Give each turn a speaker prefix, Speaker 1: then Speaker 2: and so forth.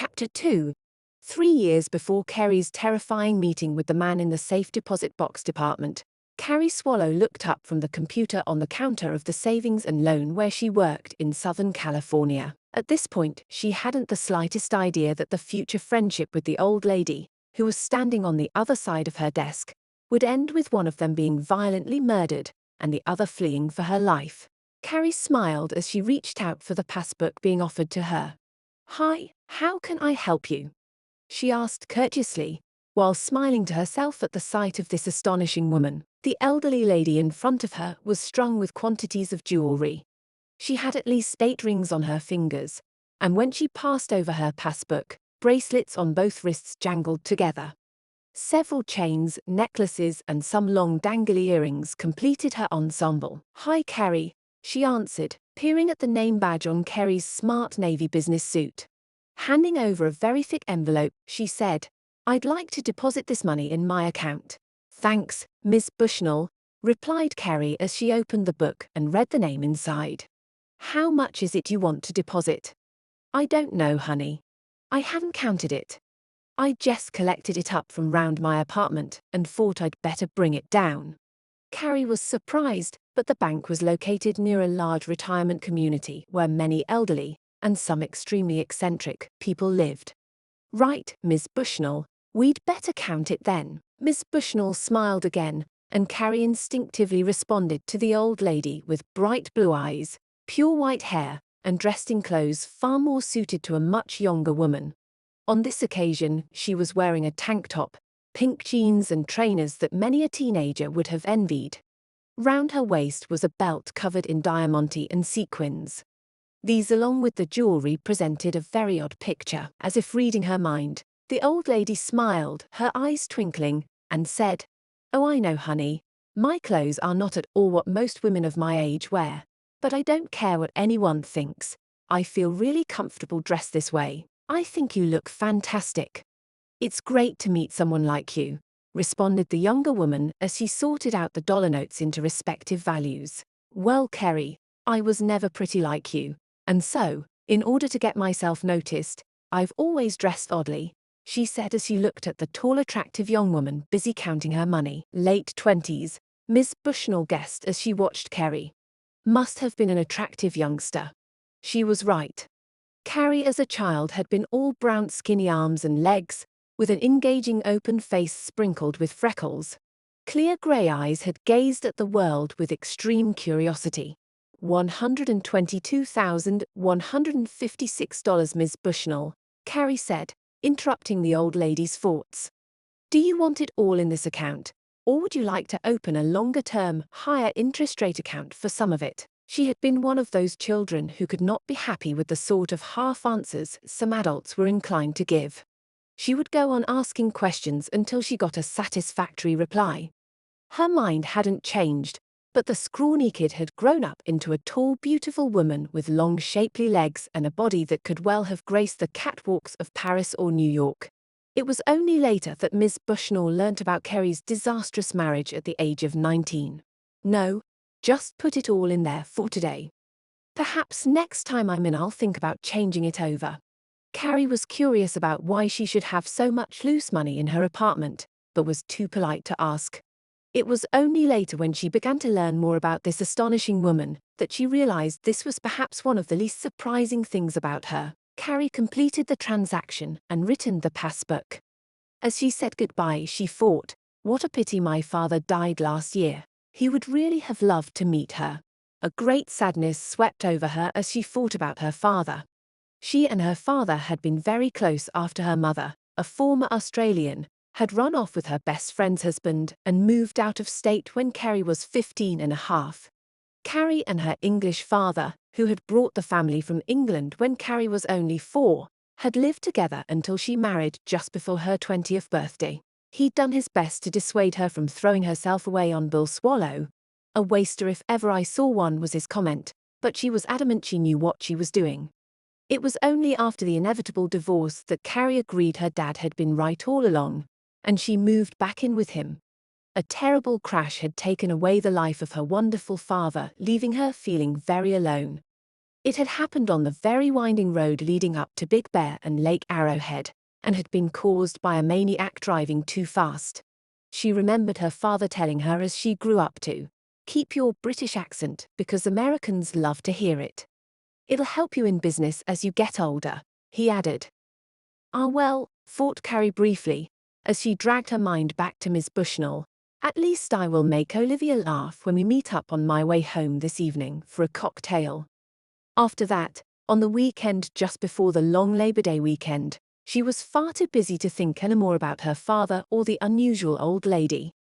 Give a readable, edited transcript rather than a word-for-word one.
Speaker 1: Chapter 2. 3 years before Carrie's terrifying meeting with the man in the safe deposit box department, Carrie Swallow looked up from the computer on the counter of the savings and loan where she worked in Southern California. At this point, she hadn't the slightest idea that the future friendship with the old lady, who was standing on the other side of her desk, would end with one of them being violently murdered and the other fleeing for her life. Carrie smiled as she reached out for the passbook being offered to her. "Hi, how can I help you?" she asked courteously, while smiling to herself at the sight of this astonishing woman. The elderly lady in front of her was strung with quantities of jewelry. She had at least 8 rings on her fingers, and when she passed over her passbook, bracelets on both wrists jangled together. Several chains, necklaces, and some long dangly earrings completed her ensemble. "Hi, Carrie," she answered, peering at the name badge on Carrie's smart navy business suit. Handing over a very thick envelope, she said, "I'd like to deposit this money in my account." "Thanks, Miss Bushnell," replied Carrie as she opened the book and read the name inside. "How much is it you want to deposit?" "I don't know, honey. I haven't counted it. I just collected it up from round my apartment and thought I'd better bring it down." Carrie was surprised, but the bank was located near a large retirement community where many elderly, and some extremely eccentric, people lived. "Right, Miss Bushnell, we'd better count it then." Miss Bushnell smiled again, and Carrie instinctively responded to the old lady with bright blue eyes, pure white hair, and dressed in clothes far more suited to a much younger woman. On this occasion, she was wearing a tank top, pink jeans and trainers that many a teenager would have envied. Round her waist was a belt covered in diamante and sequins. These, along with the jewelry, presented a very odd picture. As if reading her mind, the old lady smiled, her eyes twinkling, and said, "Oh, I know, honey. My clothes are not at all what most women of my age wear, but I don't care what anyone thinks. I feel really comfortable dressed this way. I think you look fantastic." "It's great to meet someone like you," responded the younger woman as she sorted out the dollar notes into respective values. "Well, Carrie, I was never pretty like you. And so, in order to get myself noticed, I've always dressed oddly," she said as she looked at the tall, attractive young woman busy counting her money. "Late 20s, Miss Bushnell guessed as she watched Carrie. Must have been an attractive youngster. She was right. Carrie as a child had been all brown, skinny arms and legs, with an engaging open face sprinkled with freckles. Clear grey eyes had gazed at the world with extreme curiosity. $122,156, Ms. Bushnell," Carrie said, interrupting the old lady's thoughts. "Do you want it all in this account, or would you like to open a longer-term, higher interest rate account for some of it?" She had been one of those children who could not be happy with the sort of half answers some adults were inclined to give. She would go on asking questions until she got a satisfactory reply. Her mind hadn't changed, but the scrawny kid had grown up into a tall, beautiful woman with long, shapely legs and a body that could well have graced the catwalks of Paris or New York. It was only later that Miss Bushnell learnt about Carrie's disastrous marriage at the age of 19. "No, just put it all in there for today. Perhaps next time I'm in I'll think about changing it over." Carrie was curious about why she should have so much loose money in her apartment, but was too polite to ask. It was only later, when she began to learn more about this astonishing woman, that she realized this was perhaps one of the least surprising things about her. Carrie completed the transaction and returned the passbook. As she said goodbye, she thought, "What a pity my father died last year. He would really have loved to meet her." A great sadness swept over her as she thought about her father. She and her father had been very close after her mother, a former Australian, had run off with her best friend's husband and moved out of state when Carrie was 15 and a half. Carrie and her English father, who had brought the family from England when Carrie was only 4, had lived together until she married just before her 20th birthday. He'd done his best to dissuade her from throwing herself away on Bill Swallow. "A waster if ever I saw one," was his comment, but she was adamant she knew what she was doing. It was only after the inevitable divorce that Carrie agreed her dad had been right all along, and she moved back in with him. A terrible crash had taken away the life of her wonderful father, leaving her feeling very alone. It had happened on the very winding road leading up to Big Bear and Lake Arrowhead, and had been caused by a maniac driving too fast. She remembered her father telling her as she grew up to, "Keep your British accent because Americans love to hear it. It'll help you in business as you get older," he added. "Ah well," thought Carrie briefly, as she dragged her mind back to Miss Bushnell. "At least I will make Olivia laugh when we meet up on my way home this evening for a cocktail." After that, on the weekend just before the long Labor Day weekend, she was far too busy to think any more about her father or the unusual old lady.